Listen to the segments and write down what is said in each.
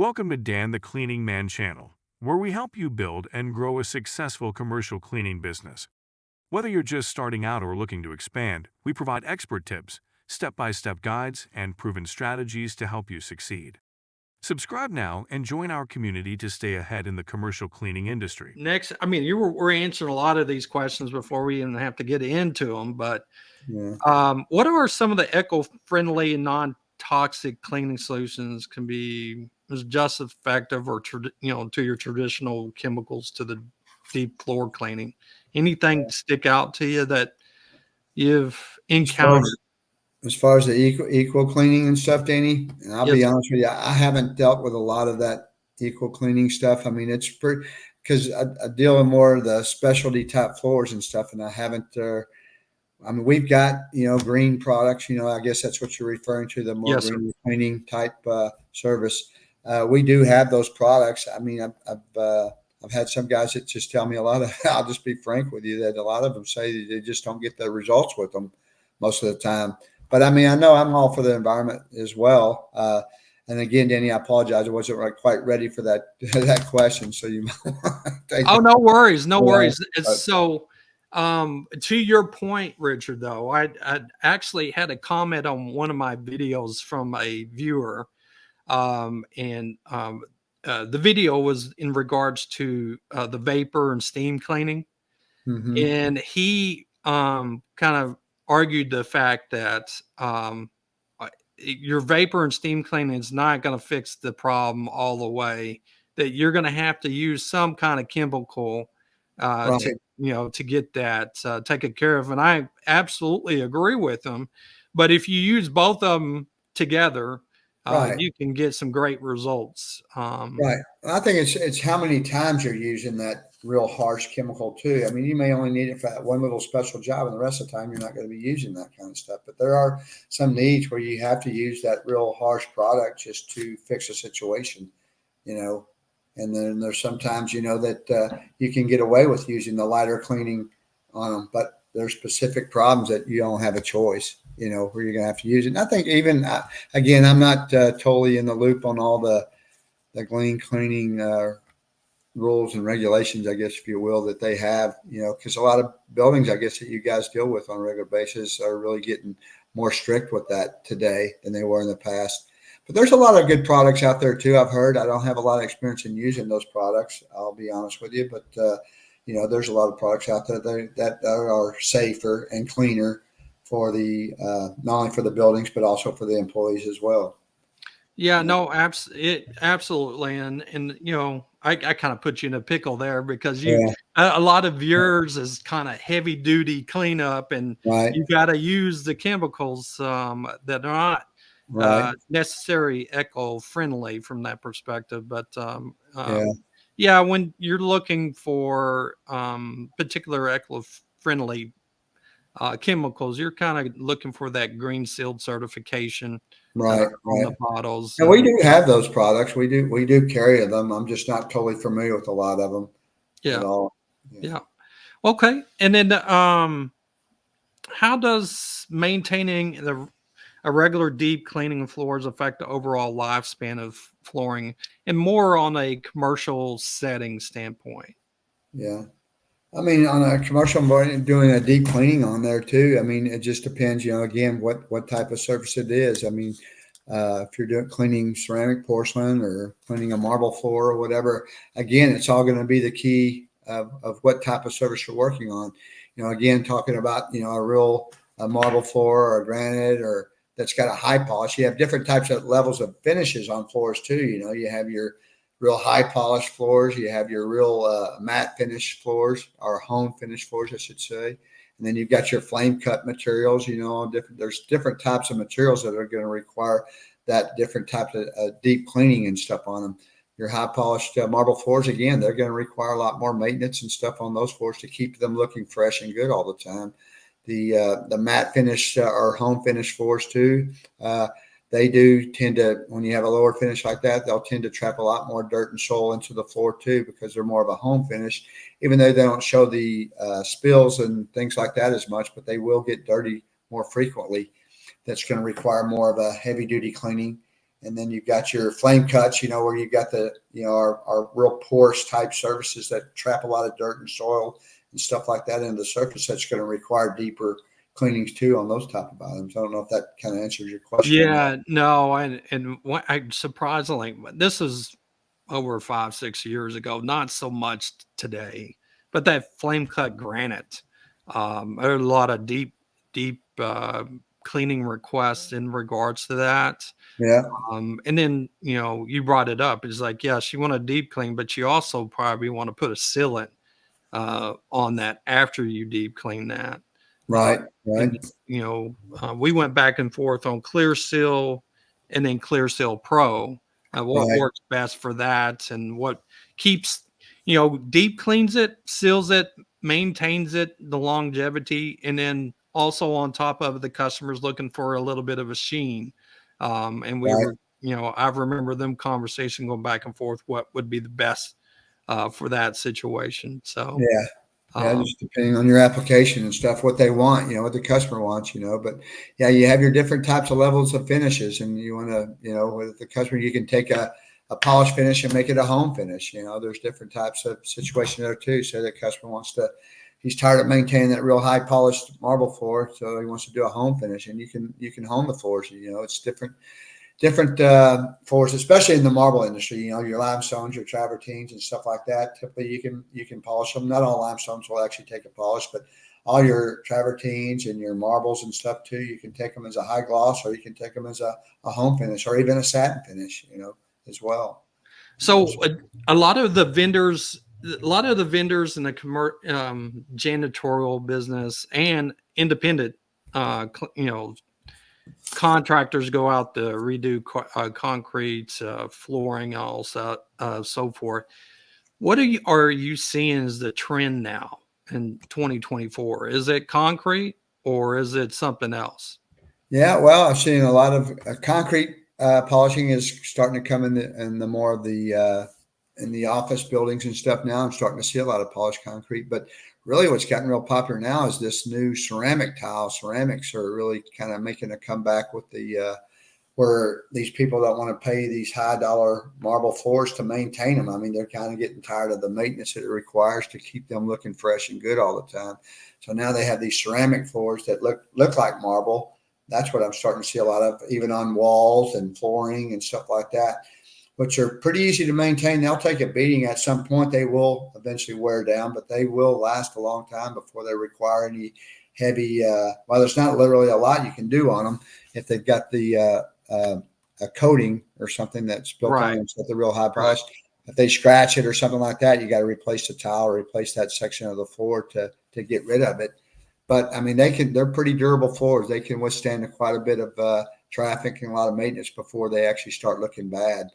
Welcome to Dan the Cleaning Man channel, where we help you build and grow a successful commercial cleaning business. Whether you're just starting out or looking to expand, we provide expert tips, step-by-step guides, and proven strategies to help you succeed. Subscribe now and join our community to stay ahead in the commercial cleaning industry. Next, I mean, we're answering a lot of these questions before we even have to get into them. But what are some of the eco-friendly and non-toxic cleaning solutions can be just as effective or to your traditional chemicals to the deep floor cleaning? Anything stick out to you that you've encountered? As far as the equal cleaning and stuff, Danny, and I'll be honest with you, I haven't dealt with a lot of that equal cleaning stuff. I mean, it's pretty because I deal with more of the specialty type floors and stuff, and I haven't. I mean, we've got green products. I guess that's what you're referring to, the more green cleaning type service. We do have those products. I mean, I've had some guys that just tell me a lot of. I'll just be frank with you that a lot of them say that they just don't get the results with them most of the time. But I mean, I know I'm all for the environment as well. And again, Danny, I apologize. I wasn't quite ready for that question. So you. No worries, no worries. So, to your point, Richard, though, I actually had a comment on one of my videos from a viewer, and the video was in regards to the vapor and steam cleaning, and he kind of argued the fact that your vapor and steam cleaning is not going to fix the problem all the way, that you're going to have to use some kind of chemical to get that taken care of. And I absolutely agree with him. But if you use both of them together, you can get some great results. Right. I think it's how many times you're using that real harsh chemical too. I mean, you may only need it for that one little special job, and the rest of the time you're not going to be using that kind of stuff. But there are some needs where you have to use that real harsh product just to fix a situation, And then there's sometimes that you can get away with using the lighter cleaning on them, but there's specific problems that you don't have a choice, where you're going to have to use it. And I think even again, I'm not totally in the loop on all the clean cleaning rules and regulations, I guess, if you will, that they have, because a lot of buildings, I guess, that you guys deal with on a regular basis are really getting more strict with that today than they were in the past. But there's a lot of good products out there too. I've heard. I don't have a lot of experience in using those products, I'll be honest with you, but there's a lot of products out there that are safer and cleaner for the not only for the buildings but also for the employees as well. Yeah, no, absolutely, and I kind of put you in a pickle there because a lot of yours is kind of heavy duty cleanup, and you got to use the chemicals that are not necessary eco-friendly from that perspective. But when you're looking for particular eco-friendly chemicals, you're kind of looking for that green sealed certification on the bottles. And we do have those products. We do carry them. I'm just not totally familiar with a lot of them at all. Yeah. Okay. And then how does maintaining a regular deep cleaning of floors affect the overall lifespan of flooring, and more on a commercial setting standpoint? Yeah. I mean, on a commercial, doing a deep cleaning on there too. I mean, it just depends, again, what type of surface it is. I mean, if you're cleaning ceramic porcelain or cleaning a marble floor or whatever, again, it's all going to be the key of what type of surface you're working on. Again, talking about, a real marble floor or granite or that's got a high polish. You have different types of levels of finishes on floors too. You have your real high polished floors. You have your real matte finish floors, or home finish floors, I should say. And then you've got your flame cut materials, there's different types of materials that are going to require that different types of deep cleaning and stuff on them. Your high polished marble floors, again, they're going to require a lot more maintenance and stuff on those floors to keep them looking fresh and good all the time. The matte finish or home finish floors too, they do tend to, when you have a lower finish like that, they'll tend to trap a lot more dirt and soil into the floor too, because they're more of a home finish, even though they don't show the spills and things like that as much, but they will get dirty more frequently. That's going to require more of a heavy duty cleaning. And then you've got your flame cuts, where you got the, our real porous type surfaces that trap a lot of dirt and soil and stuff like that into the surface. That's going to require deeper cleanings too on those type of items. I don't know if that kind of answers your question. Yeah, no, and what I surprisingly, this is over 5-6 years ago, not so much today, but that flame cut granite. There are a lot of deep cleaning requests in regards to that. Yeah. And then, you brought it up. It's like, yes, you want a deep clean, but you also probably want to put a sealant on that after you deep clean that. Right. Right. And, we went back and forth on Clear Seal and then Clear Seal Pro. What Right. works best for that, and what keeps, deep cleans it, seals it, maintains it, the longevity, and then also on top of it, the customer's looking for a little bit of a sheen. And we Right. were, I remember them conversation going back and forth, what would be the best for that situation. So, Yeah. Yeah, just depending on your application and stuff, what they want, what the customer wants, but yeah, you have your different types of levels of finishes, and you want to, with the customer, you can take a polish finish and make it a home finish. There's different types of situation there too. So the customer he's tired of maintaining that real high polished marble floor, so he wants to do a home finish, and you can home the floors. It's different floors, especially in the marble industry. Your limestones, your travertines, and stuff like that. Typically, you can polish them. Not all limestones will actually take a polish, but all your travertines and your marbles and stuff too, you can take them as a high gloss, or you can take them as a home finish, or even a satin finish, as well. So a lot of the vendors in the janitorial business and independent, contractors go out to redo concrete, flooring, also so forth. What are you seeing as the trend now in 2024? Is it concrete or is it something else? Yeah, well, I've seen a lot of concrete polishing is starting to come in the more of the in the office buildings and stuff now. I'm starting to see a lot of polished concrete, but really what's gotten real popular now is this new ceramic tile. Ceramics are really kind of making a comeback with the where these people don't want to pay these high dollar marble floors to maintain them. I mean, they're kind of getting tired of the maintenance that it requires to keep them looking fresh and good all the time. So now they have these ceramic floors that look like marble. That's what I'm starting to see a lot of, even on walls and flooring and stuff like that, which are pretty easy to maintain. They'll take a beating at some point. They will eventually wear down, but they will last a long time before they require any heavy, well, there's not literally a lot you can do on them if they've got the a coating or something that's built on them with the real high polish. Right. If they scratch it or something like that, you got to replace the tile or replace that section of the floor to get rid of it. But I mean, they're pretty durable floors. They can withstand quite a bit of traffic and a lot of maintenance before they actually start looking bad.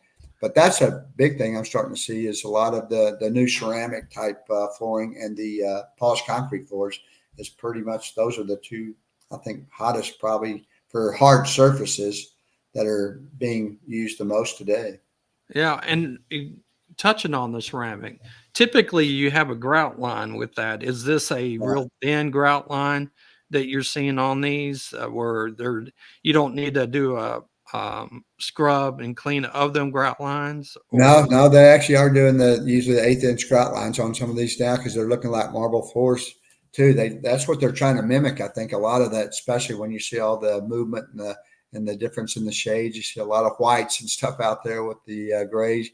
But that's a big thing I'm starting to see is a lot of the new ceramic type flooring and the polished concrete floors is pretty much, those are the two, I think, hottest probably for hard surfaces that are being used the most today. Yeah. And touching on the ceramic, typically you have a grout line with that. Is this a real thin grout line that you're seeing on these where you don't need to do a scrub and clean of them grout lines? No, they actually are doing usually the 1/8 inch grout lines on some of these now because they're looking like marble floors too. That's what they're trying to mimic. I think a lot of that, especially when you see all the movement and the difference in the shades, you see a lot of whites and stuff out there with the grays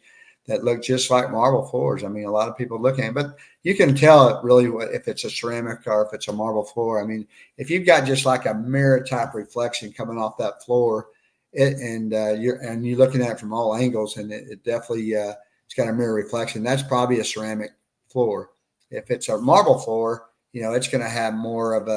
that look just like marble floors. I mean, a lot of people look at it, but you can tell really if it's a ceramic or if it's a marble floor. I mean, if you've got just like a mirror type reflection coming off that floor, you're looking at it from all angles, and it definitely it's got a mirror reflection. That's probably a ceramic floor. If it's a marble floor, it's going to have more of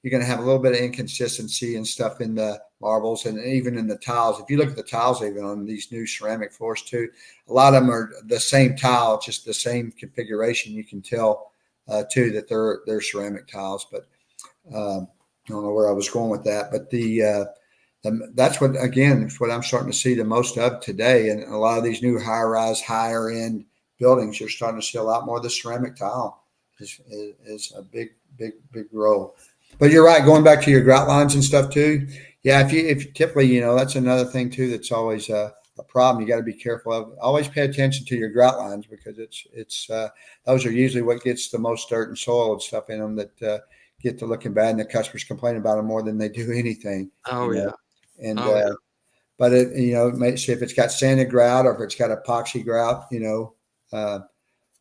you're going to have a little bit of inconsistency and stuff in the marbles and even in the tiles. If you look at the tiles, even on these new ceramic floors too, a lot of them are the same tile, just the same configuration. You can tell too that they're ceramic tiles. But I don't know where I was going with that, but that's what I'm starting to see the most of today. And a lot of these new high-rise, higher-end buildings, you're starting to see a lot more of the ceramic tile is a big role. But you're right, going back to your grout lines and stuff too. Yeah, if you typically, that's another thing too that's always a problem you got to be careful of. Always pay attention to your grout lines, because those are usually what gets the most dirt and soil and stuff in them that get to looking bad, and the customers complain about them more than they do anything. Oh, you yeah. know? And Oh, yeah. but it may see if it's got sanded grout or if it's got epoxy grout.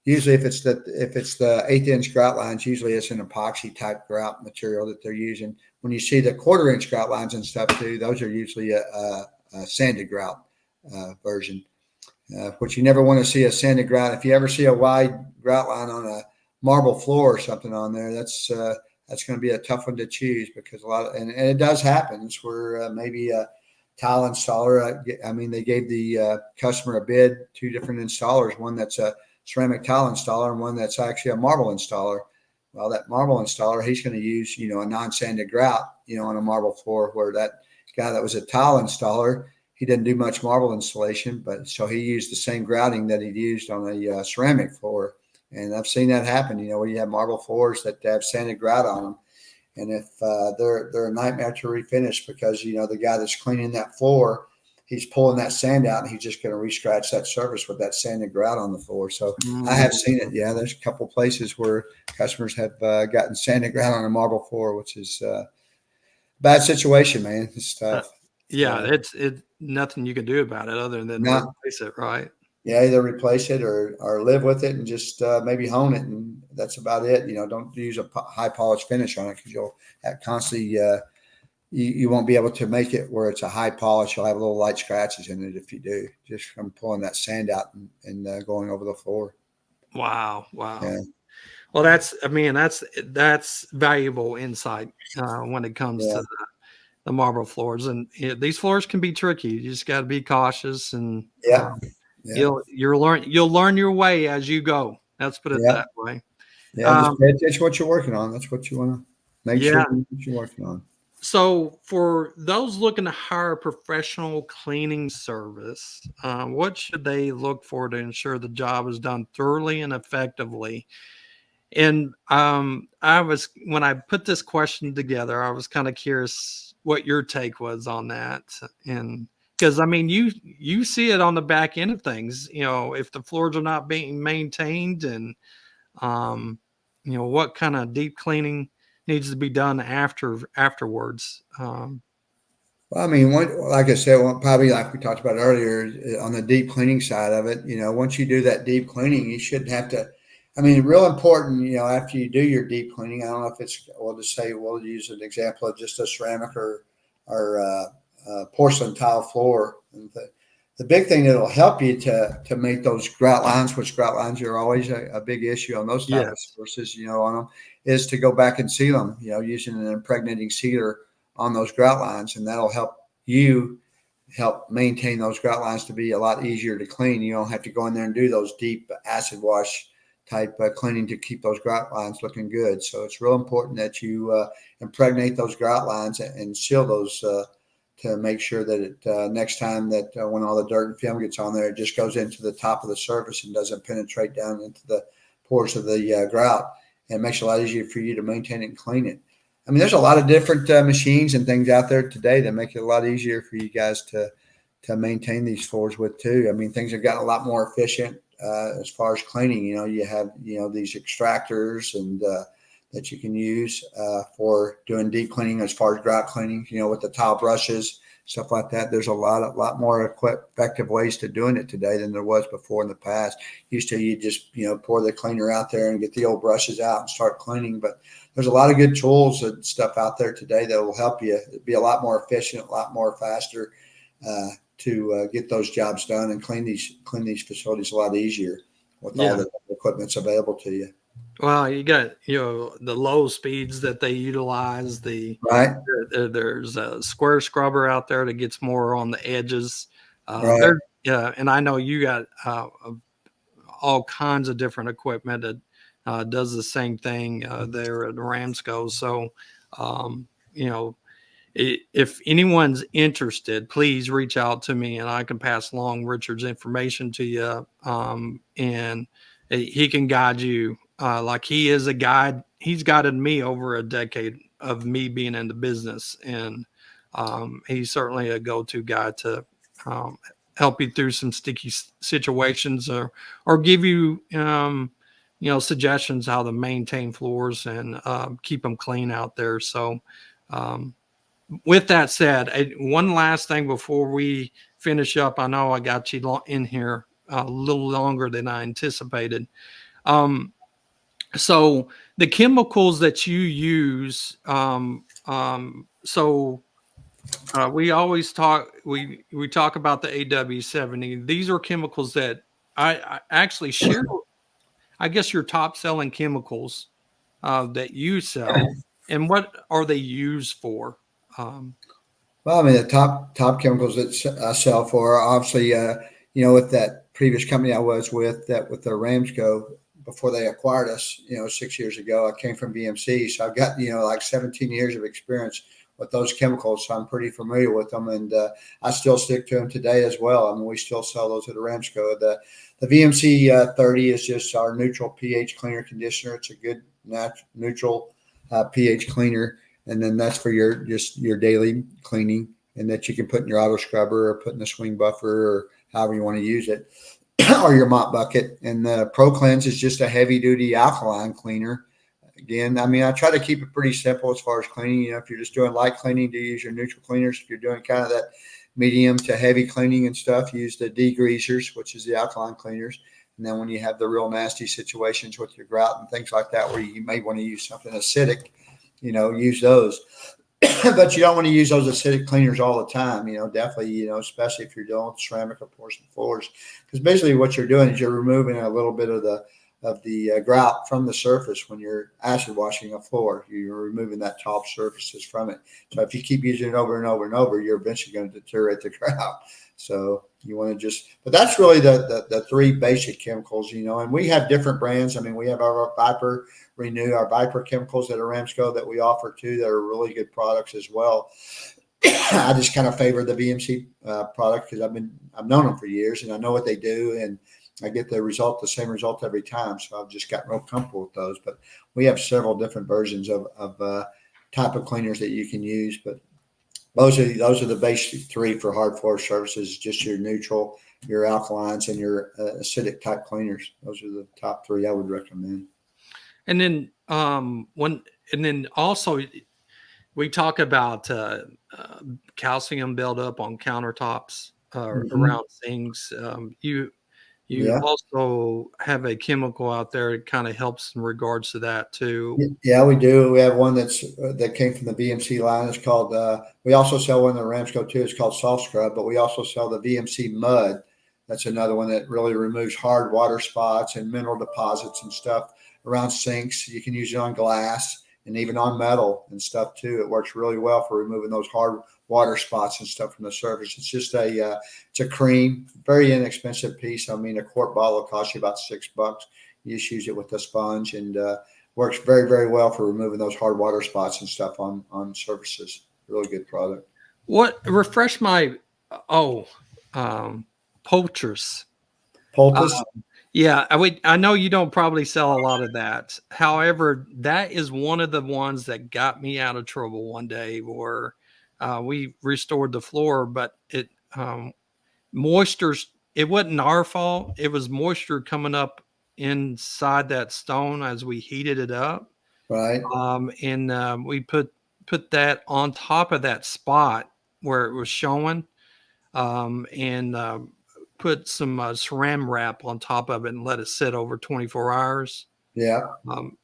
Usually if it's the 1/8 inch grout lines, usually it's an epoxy type grout material that they're using. When you see the 1/4 inch grout lines and stuff too, those are usually a sanded grout version. Which you never want to see a sanded grout. If you ever see a wide grout line on a marble floor or something on there, that's going to be a tough one to choose, because and it does happen. It's where maybe a tile installer, they gave the customer a bid, 2 different installers, one that's a ceramic tile installer and one that's actually a marble installer. Well, that marble installer, he's going to use, a non-sanded grout, on a marble floor, where that guy that was a tile installer, he didn't do much marble installation, but so he used the same grouting that he'd used on a ceramic floor. And I've seen that happen, where you have marble floors that have sanded grout on them. And if they're a nightmare to refinish, because, the guy that's cleaning that floor, he's pulling that sand out and he's just going to re-scratch that surface with that sanded grout on the floor. So I have seen it. Yeah, there's a couple places where customers have gotten sanded grout on a marble floor, which is a bad situation, man. It's tough. Yeah, it's nothing you can do about it other than replace it, right? Yeah, either replace it or live with it and just maybe hone it, and that's about it. Don't use a high polish finish on it, because you'll have constantly you won't be able to make it where it's a high polish. You'll have little light scratches in it if you do, just from pulling that sand out and going over the floor. Wow. Yeah. Well, that's valuable insight when it comes to the marble floors, and these floors can be tricky. You just got to be cautious, and you'll learn your way as you go. Let's put it that way. Yeah, just pay attention to what you're working on. That's what you want to make sure you're working on. So for those looking to hire a professional cleaning service, what should they look for to ensure the job is done thoroughly and effectively? And when I put this question together, I was kind of curious what your take was on that. And because you see it on the back end of things, if the floors are not being maintained, and what kind of deep cleaning needs to be done afterwards. Well, like I said, probably like we talked about earlier, on the deep cleaning side of it, once you do that deep cleaning, you shouldn't have to. Real important, after you do your deep cleaning, I don't know if it's, we'll use an example of just a ceramic or porcelain tile floor. And the big thing that'll help you to make those grout lines, which grout lines are always a big issue on those type of surfaces, on them, is to go back and seal them, using an impregnating sealer on those grout lines, and that'll help maintain those grout lines to be a lot easier to clean. You don't have to go in there and do those deep acid wash type cleaning to keep those grout lines looking good. So it's real important that you impregnate those grout lines and seal those to make sure that it next time that when all the dirt and film gets on there, it just goes into the top of the surface and doesn't penetrate down into the pores of the grout. And it makes it a lot easier for you to maintain it and clean it. There's a lot of different machines and things out there today that make it a lot easier for you guys to maintain these floors with too. Things have gotten a lot more efficient as far as cleaning. You have these extractors and that you can use for doing deep cleaning, as far as grout cleaning. With the tile brushes, stuff like that. There's a lot more effective ways to doing it today than there was before in the past. Used to, you just pour the cleaner out there and get the old brushes out and start cleaning. But there's a lot of good tools and stuff out there today that will help you be a lot more efficient, a lot more faster to get those jobs done and clean these facilities a lot easier with all the equipment's available to you. Well, you got the low speeds that they utilize. There's a square scrubber out there that gets more on the edges. And I know you got all kinds of different equipment that does the same thing there at Ramsco. So if anyone's interested, please reach out to me and I can pass along Richard's information to you. And he can guide you. Like he is a guide. He's guided me over a decade of me being in the business, and he's certainly a go-to guy to help you through some sticky situations, or give you suggestions how to maintain floors and keep them clean out there. So with that said, one last thing before we finish up. I know I got you in here a little longer than I anticipated. So the chemicals that you use, we always talk about the AW70. These are chemicals that I actually share. I guess your top selling chemicals that you sell, and what are they used for? Well, I mean, the top chemicals that I sell for, are obviously, with that previous company I was with, that with the Ramsco, before they acquired us, 6 years ago, I came from BMC, so I've got like 17 years of experience with those chemicals, so I'm pretty familiar with them, and I still stick to them today as well. I mean, we still sell those at the Ramsco. The VMC 30 is just our neutral pH cleaner conditioner. It's a good neutral pH cleaner. And then that's for your daily cleaning, and that you can put in your auto scrubber or put in the swing buffer or however you want to use it, or your mop bucket. And the Pro Cleanse is just a heavy duty alkaline cleaner. Again, I mean, I try to keep it pretty simple as far as cleaning. If you're just doing light cleaning, do use your neutral cleaners. If you're doing kind of that medium to heavy cleaning and stuff, use the degreasers, which is the alkaline cleaners. And then when you have the real nasty situations with your grout and things like that, where you may want to use something acidic, use those. But you don't want to use those acidic cleaners all the time, definitely, especially if you're dealing with ceramic or porcelain floors, because basically what you're doing is you're removing a little bit of the grout from the surface. When you're acid washing a floor, you're removing that top surfaces from it. So if you keep using it over and over and over, you're eventually going to deteriorate the grout. So you want to but that's really the three basic chemicals, and we have different brands. I mean, we have our Viper Renew, our Viper chemicals that are Ramsco that we offer too, that are really good products as well. I just kind of favor the VMC product because I've known them for years and I know what they do, and I get the same result every time. So I've just gotten real comfortable with those. But we have several different versions of type of cleaners that you can use. But those are the basic three for hard floor surfaces: just your neutral, your alkalines, and your acidic type cleaners. Those are the top three I would recommend. And then also we talk about calcium buildup on countertops around sinks. You also have a chemical out there that kind of helps in regards to that too. Yeah, we do. We have one that came from the VMC line. It's called. We also sell one in the Ramsco too. It's called Soft Scrub, but we also sell the VMC Mud. That's another one that really removes hard water spots and mineral deposits and stuff around sinks. You can use it on glass and even on metal and stuff too. It works really well for removing those hard water spots and stuff from the surface. It's just it's a cream, very inexpensive piece. I mean, a quart bottle will cost you about $6. You just use it with a sponge, and works very, very well for removing those hard water spots and stuff on surfaces. Really good product. Refresh my Poultice. Poultice. Yeah, I know you don't probably sell a lot of that. However, that is one of the ones that got me out of trouble one day where we restored the floor, but it moisture's. It wasn't our fault. It was moisture coming up inside that stone as we heated it up. Right. And we put that on top of that spot where it was showing, and put some saran wrap on top of it and let it sit over 24 hours. Yeah.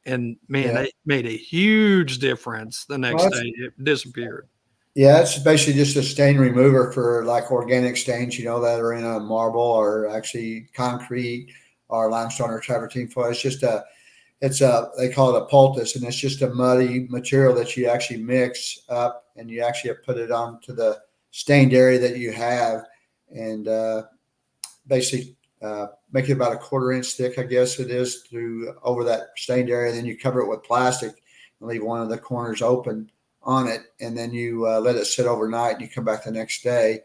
And man, it made a huge difference. The next day it disappeared. Yeah, it's basically just a stain remover for like organic stains, that are in a marble or actually concrete or limestone or travertine foil. They call it a poultice, and it's just a muddy material that you actually mix up and you actually put it onto the stained area that you have, and basically make it about a 1/4 inch thick, I guess it is, over that stained area. Then you cover it with plastic and leave one of the corners open on it, and then you let it sit overnight, and you come back the next day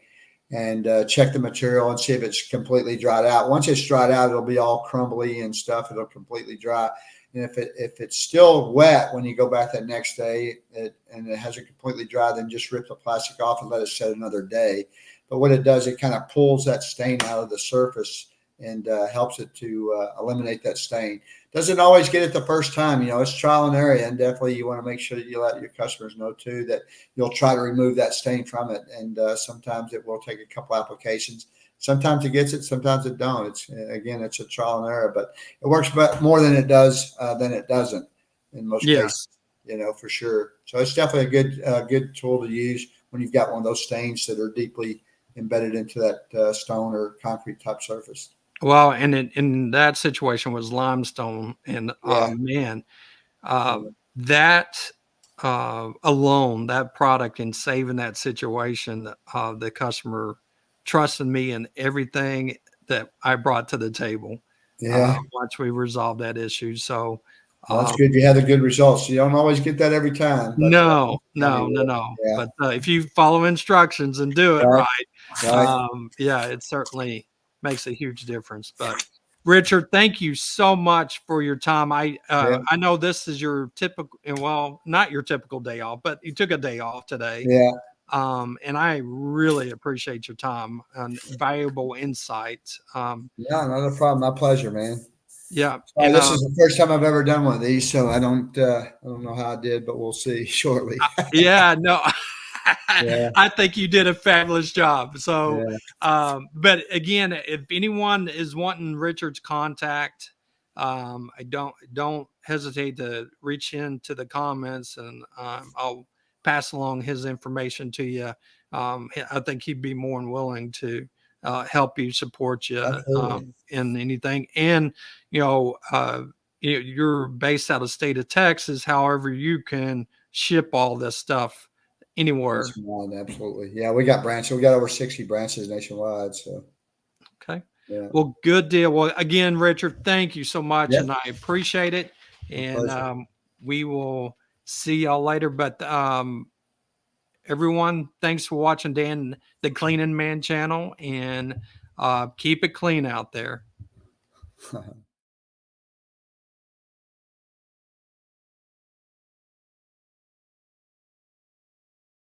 and check the material and see if it's completely dried out. Once it's dried out, it'll be all crumbly and stuff. It'll completely dry. And if it's still wet when you go back that next day and it hasn't completely dried, then just rip the plastic off and let it set another day. but what it does, it kind of pulls that stain out of the surface and helps it to eliminate that stain. Doesn't always get it the first time. It's trial and error, and definitely you want to make sure that you let your customers know too that you'll try to remove that stain from it. And sometimes it will take a couple applications. Sometimes it gets it, sometimes it don't. It's a trial and error, but it works more than it does than it doesn't in most cases. For sure. So it's definitely a good tool to use when you've got one of those stains that are deeply embedded into that stone or concrete type surface. Well, and in that situation was limestone, and man, that alone, that product in saving that situation, the customer trusted me in everything that I brought to the table. Once we resolved that issue, so that's good. You had the good results. You don't always get that every time. But, no. Yeah. But if you follow instructions and do it right, it certainly makes a huge difference. But Richard, thank you so much for your time. I know this is your typical, well, not your typical day off, but you took a day off today. Yeah. And I really appreciate your time and valuable insights. Yeah, not a problem. My pleasure, man. Yeah. And this is the first time I've ever done one of these, so I don't know how I did, but we'll see shortly. No. I think you did a fabulous job. So, but again, if anyone is wanting Richard's contact, I don't hesitate to reach into the comments, and I'll pass along his information to you. I think he'd be more than willing to help you, support you in anything. And you're based out of the state of Texas. However, you can ship all this stuff anywhere. Absolutely. Yeah, we got branches. We got over 60 branches nationwide. So, okay. Yeah. Well, good deal. Well, again, Richard, thank you so much, and I appreciate it. And we will see y'all later. But everyone, thanks for watching Dan, the Cleaning Man channel, and keep it clean out there.